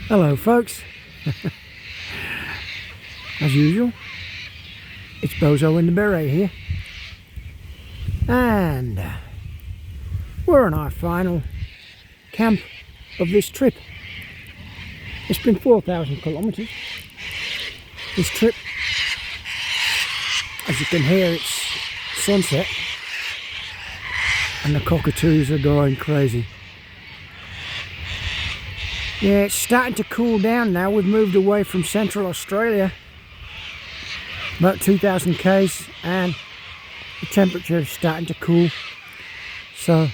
Hello folks, as usual, it's Bozo in the Beret here, and we're on our final camp of this trip. It's been 4,000 kilometres, this trip. As you can hear, it's sunset and the cockatoos are going crazy. Yeah, it's starting to cool down now. We've moved away from Central Australia, about 2,000 k's, and the temperature is starting to cool, so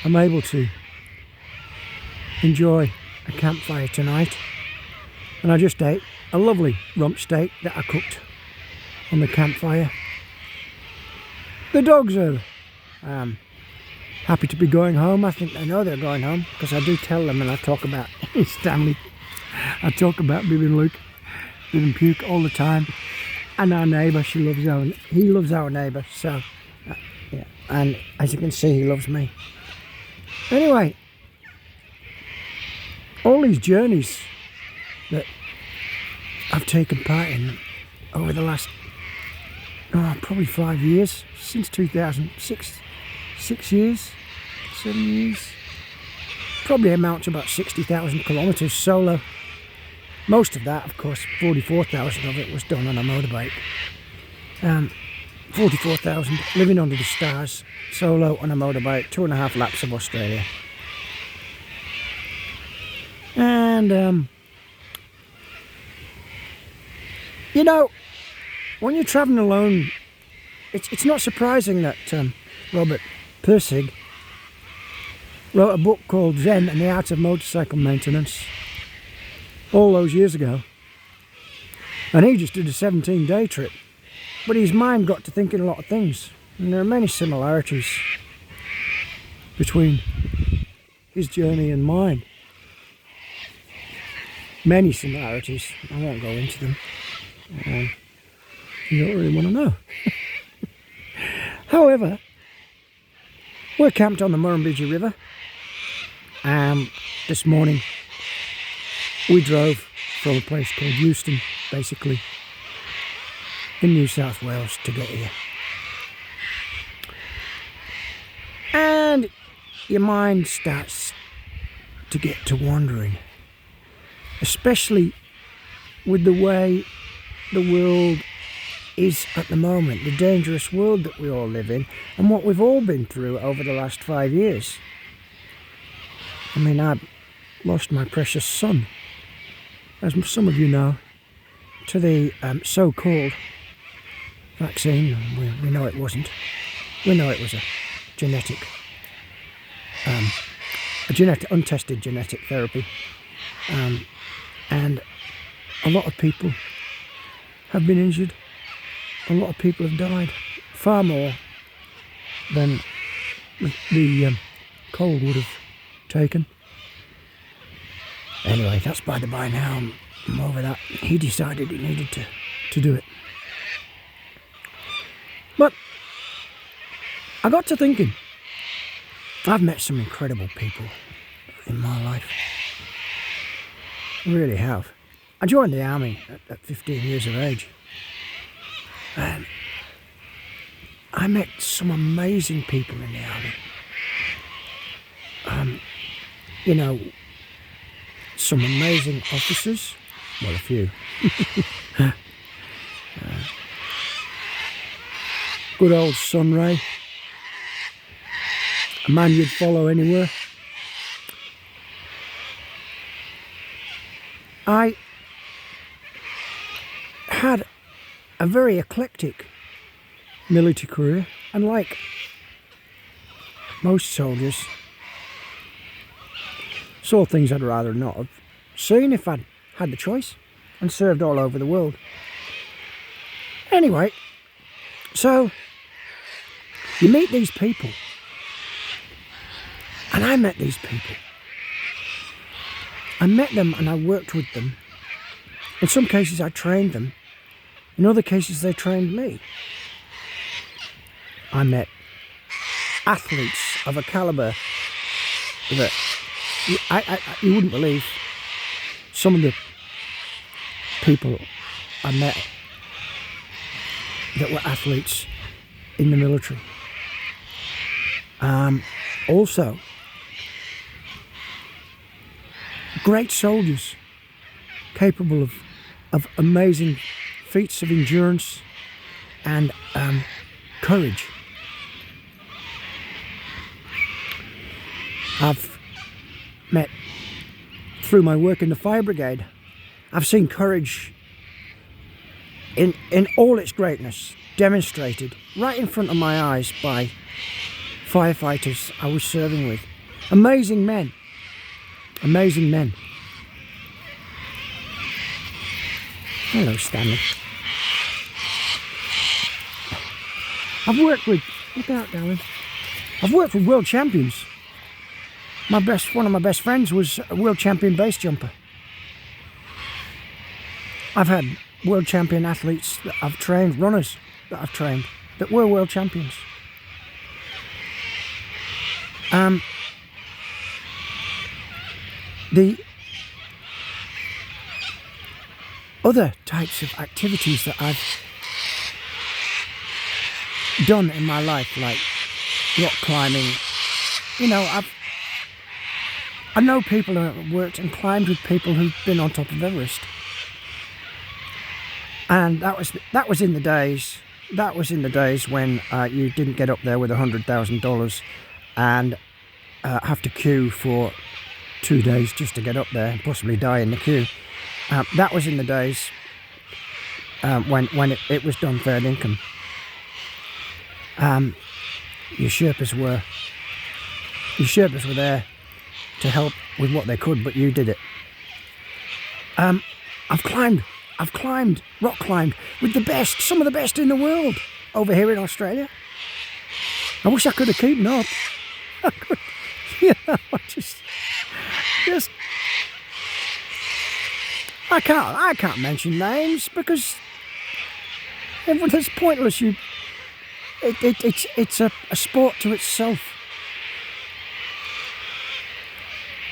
I'm able to enjoy a campfire tonight. And I just ate a lovely rump steak that I cooked on the campfire. The dogs are happy to be going home. I think they know they're going home because I do tell them, and I talk about Stanley. I talk about Bib and Luke, Bib and Puke all the time, and our neighbour. He loves our neighbour. So yeah, and as you can see, he loves me. Anyway, all these journeys that I've taken part in over the last probably 5 years, since 2006. 6 years, 7 years, probably amount to about 60,000 kilometres solo. Most of that, of course, 44,000 of it was done on a motorbike. 44,000 living under the stars, solo on a motorbike, 2.5 laps of Australia. And you know, when you're travelling alone, it's not surprising that Robert Persig wrote a book called Zen and the Art of Motorcycle Maintenance all those years ago, and he just did a 17-day trip, but his mind got to thinking a lot of things, and there are many similarities between his journey and mine. Many similarities. I won't go into them. You don't really want to know. However, we're camped on the Murrumbidgee River. This morning we drove from a place called Euston, basically in New South Wales, to get here. And your mind starts to get to wandering, especially with the way the world is at the moment, the dangerous world that we all live in, and what we've all been through over the last 5 years. I mean, I lost my precious son, as some of you know, to the so-called vaccine. We know it wasn't. We know it was a genetic, untested genetic therapy, and a lot of people have been injured. A lot of people have died, far more than the cold would have taken. Anyway, that's by the by now. I'm over that. He decided he needed to do it. But I got to thinking, I've met some incredible people in my life. I really have. I joined the army at 15 years of age. And I met some amazing people in the army. You know, some amazing officers. Well, a few. Good old Sunray. A man you'd follow anywhere. I had a very eclectic military career, and like most soldiers, saw things I'd rather not have seen if I'd had the choice, and served all over the world. Anyway, so you meet these people, and I met these people. I met them and I worked with them. In some cases I trained them. In other cases they trained me. I met athletes of a calibre that you wouldn't believe. some of the people I met that were athletes in the military. Also, great soldiers capable of amazing feats of endurance and courage. I've met, through my work in the fire brigade, I've seen courage in all its greatness demonstrated right in front of my eyes by firefighters I was serving with. Amazing men. Amazing men. Hello, Stanley. I've worked with, look out, darling. I've worked with world champions. One of my best friends was a world champion base jumper. I've had world champion athletes that I've trained, runners that I've trained, that were world champions. The other types of activities that I've done in my life, like rock climbing, you know, I know people who have worked and climbed with people who've been on top of Everest, and that was in the days when you didn't get up there with $100,000 and have to queue for 2 days just to get up there and possibly die in the queue. That was in the days when it was done fair income. Your Sherpas were there to help with what they could, but you did it. I've climbed, rock climbed with the best, some of the best in the world over here in Australia. I wish I could have kept up. I could, you know, just I can't mention names because it's pointless. It's a sport to itself.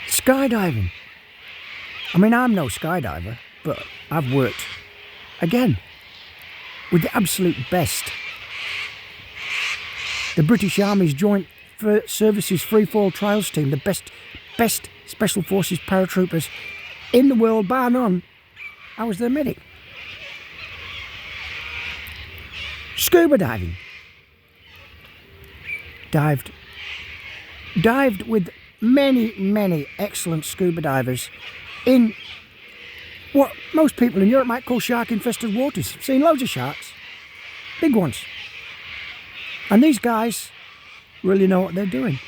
Skydiving. I mean, I'm no skydiver, but I've worked, again, with the absolute best. The British Army's Joint Services Freefall Trials Team, the best Special Forces paratroopers in the world, bar none. I was their medic. Scuba diving. Dived with many excellent scuba divers in what most people in Europe might call shark-infested waters. Seen loads of sharks, big ones. And these guys really know what they're doing.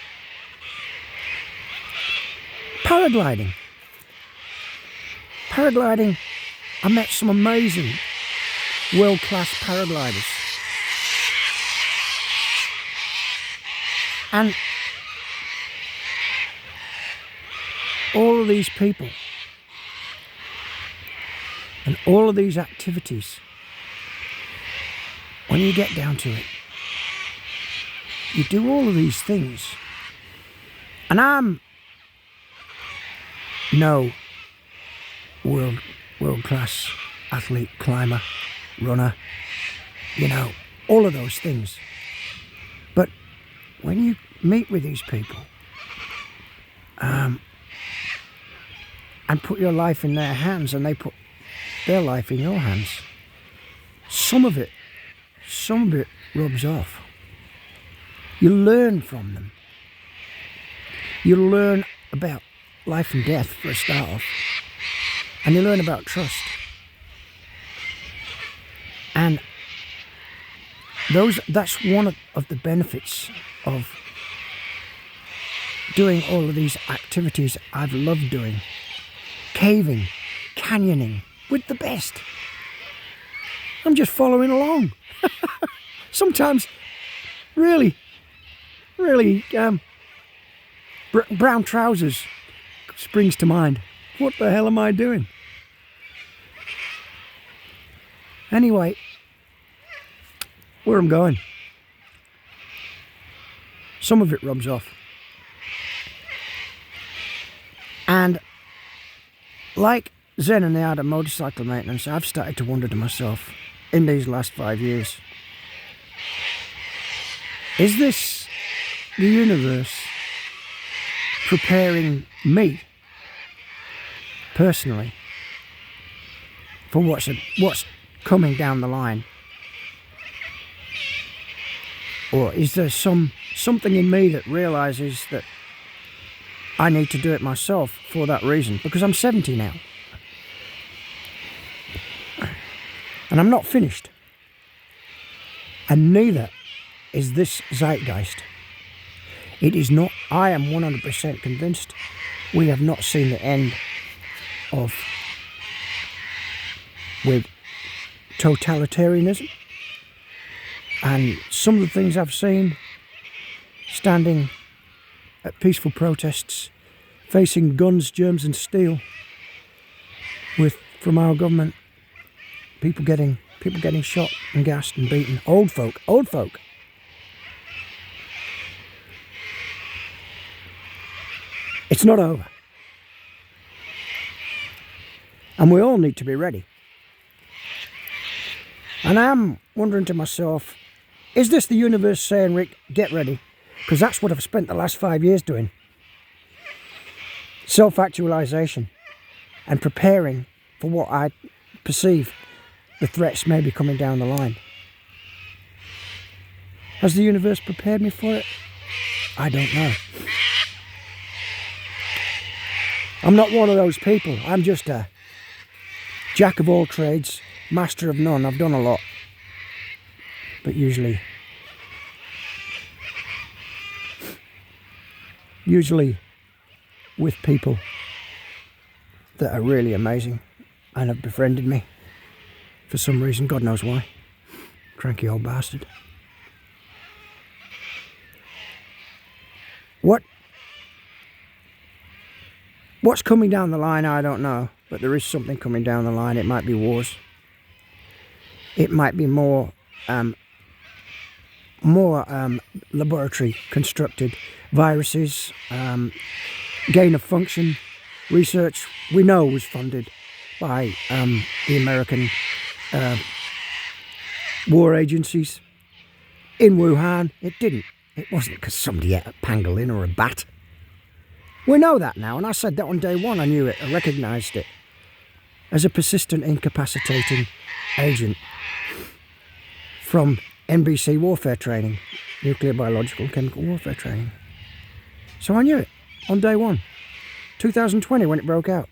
Paragliding. I met some amazing world-class paragliders. And all of these people and all of these activities, when you get down to it, you do all of these things. And I'm no world-class athlete, climber, runner, you know, all of those things. But when you meet with these people and put your life in their hands and they put their life in your hands, some of it rubs off. You learn from them. You learn about life and death for a start off, and you learn about trust. And that's one of the benefits of doing all of these activities I've loved doing. Caving, canyoning, with the best. I'm just following along. Sometimes really brown trousers springs to mind. What the hell am I doing? Anyway, where I'm going, some of it rubs off. And like Zen and the art of motorcycle maintenance, I've started to wonder to myself in these last 5 years, is this the universe preparing me personally for what's coming down the line? Or is there something in me that realises that I need to do it myself for that reason? Because I'm 70 now. And I'm not finished. And neither is this zeitgeist. It is not. I am 100% convinced we have not seen the end of with totalitarianism. And some of the things I've seen standing at peaceful protests, facing guns, germs and steel from our government, people getting shot and gassed and beaten. Old folk. It's not over. And we all need to be ready. And I'm wondering to myself, is this the universe saying, Rick, get ready? Because that's what I've spent the last 5 years doing. Self-actualization and preparing for what I perceive the threats may be coming down the line. Has the universe prepared me for it? I don't know. I'm not one of those people. I'm just a jack of all trades, master of none. I've done a lot. But usually with people that are really amazing and have befriended me for some reason, God knows why. Cranky old bastard. What's coming down the line, I don't know, but there is something coming down the line. It might be wars. It might be more laboratory constructed viruses, gain of function research. We know was funded by the American war agencies in Wuhan. It didn't. It wasn't because somebody ate a pangolin or a bat. We know that now, and I said that on day one. I knew it. I recognised it as a persistent incapacitating agent from NBC warfare training, nuclear, biological, chemical warfare training. So I knew it on day one, 2020 when it broke out.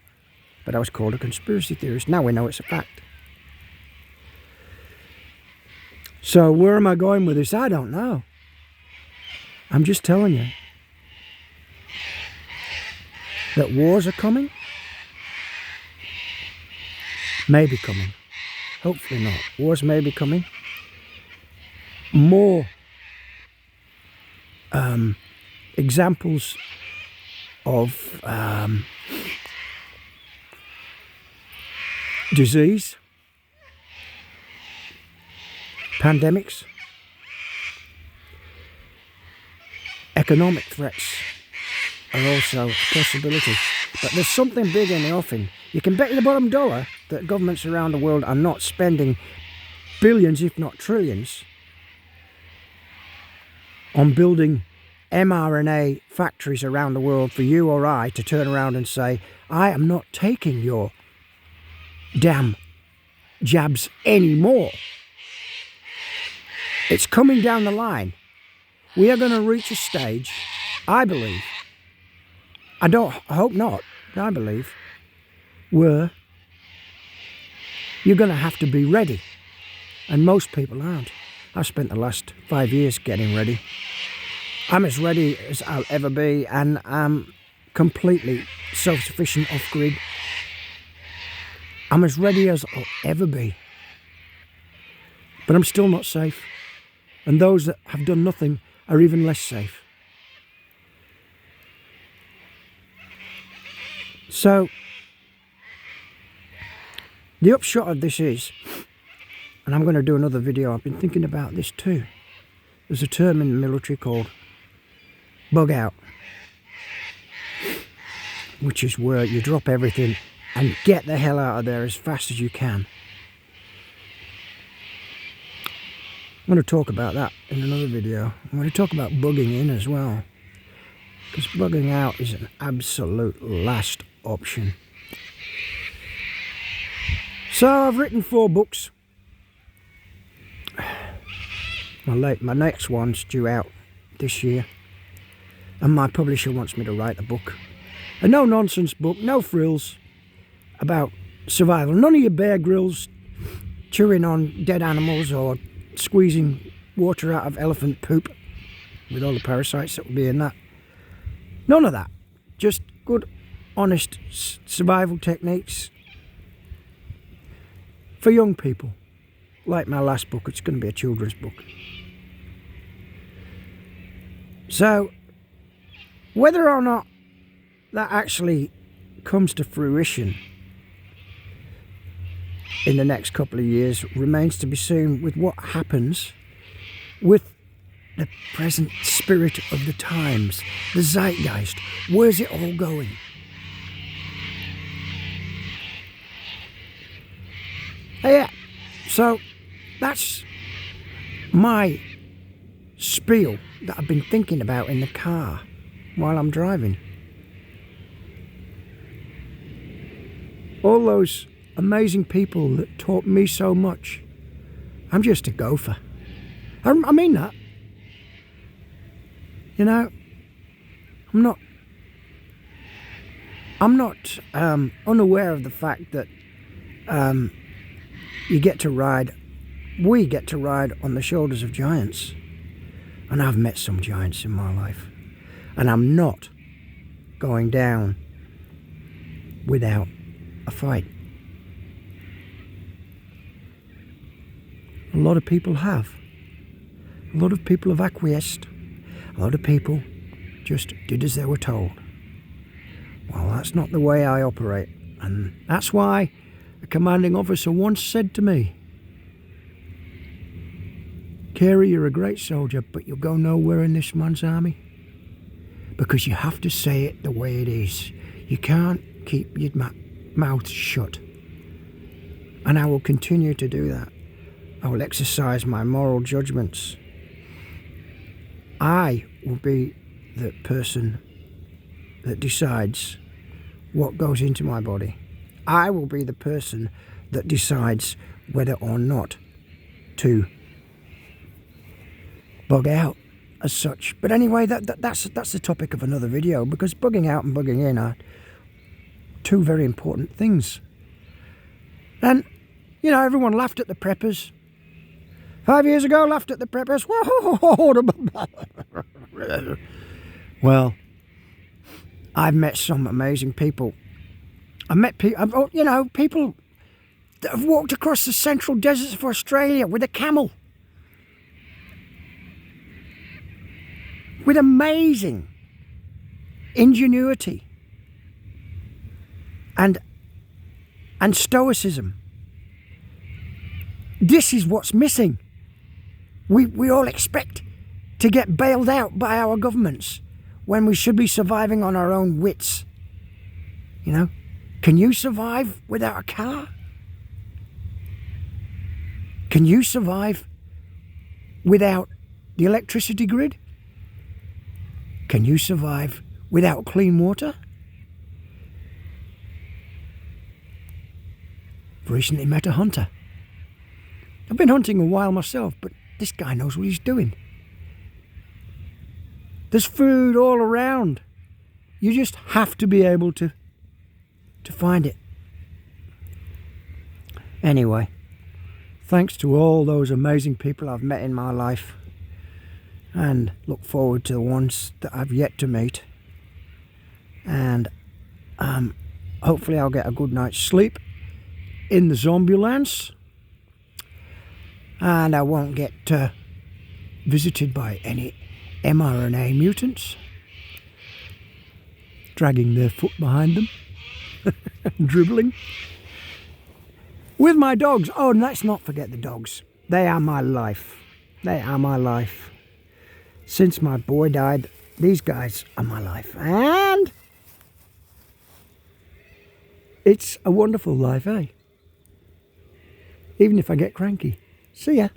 But I was called a conspiracy theorist. Now we know it's a fact. So where am I going with this? I don't know. I'm just telling you that wars are coming. Maybe coming. Hopefully not. Wars may be coming. More examples of disease, pandemics, economic threats are also a possibility. But there's something big in the offing. You can bet you the bottom dollar that governments around the world are not spending billions, if not trillions, on building mRNA factories around the world for you or I to turn around and say, I am not taking your damn jabs anymore. It's coming down the line. We are going to reach a stage, I believe, I hope not, I believe, where you're going to have to be ready. And most people aren't. I've spent the last 5 years getting ready. I'm as ready as I'll ever be, and I'm completely self-sufficient off-grid. I'm as ready as I'll ever be. But I'm still not safe. And those that have done nothing are even less safe. So, the upshot of this is, and I'm going to do another video, I've been thinking about this too. There's a term in the military called bug out, which is where you drop everything and get the hell out of there as fast as you can. I'm going to talk about that in another video. I'm going to talk about bugging in as well, because bugging out is an absolute last option. So I've written 4 books. My next one's due out this year, and my publisher wants me to write a book. A no-nonsense book, no frills, about survival. None of your Bear Grylls chewing on dead animals or squeezing water out of elephant poop with all the parasites that will be in that. None of that. Just good, honest survival techniques for young people. Like my last book, it's going to be a children's book. So, whether or not that actually comes to fruition in the next couple of years remains to be seen with what happens with the present spirit of the times, the zeitgeist. Where's it all going? Yeah, so that's my spiel that I've been thinking about in the car while I'm driving. All those amazing people that taught me so much. I'm just a gopher. I mean that. You know, I'm not unaware of the fact that we get to ride on the shoulders of giants. And I've met some giants in my life. And I'm not going down without a fight. A lot of people have. A lot of people have acquiesced. A lot of people just did as they were told. Well, that's not the way I operate. And that's why a commanding officer once said to me, "Carey, you're a great soldier, but you'll go nowhere in this man's army. Because you have to say it the way it is. You can't keep your mouth shut." And I will continue to do that. I will exercise my moral judgments. I will be the person that decides what goes into my body. I will be the person that decides whether or not to bug out as such. But anyway, that's the topic of another video, because bugging out and bugging in are 2 very important things. And, you know, everyone laughed at the preppers. 5 years ago, laughed at the preppers. Well, I've met some amazing people. I've met people, you know, people that have walked across the central deserts of Australia with a camel. With amazing ingenuity and stoicism. This is what's missing. We all expect to get bailed out by our governments when we should be surviving on our own wits. You know, can you survive without a car? Can you survive without the electricity grid? Can you survive without clean water? I've recently met a hunter. I've been hunting a while myself, but this guy knows what he's doing. There's food all around. You just have to be able to find it. Anyway, thanks to all those amazing people I've met in my life, and look forward to the ones that I've yet to meet. And hopefully I'll get a good night's sleep in the zombulance, and I won't get visited by any mRNA mutants dragging their foot behind them, dribbling. With my dogs. Oh, and let's not forget the dogs. They are my life. They are my life. Since my boy died, these guys are my life. And It's a wonderful life, eh? Even if I get cranky. See ya.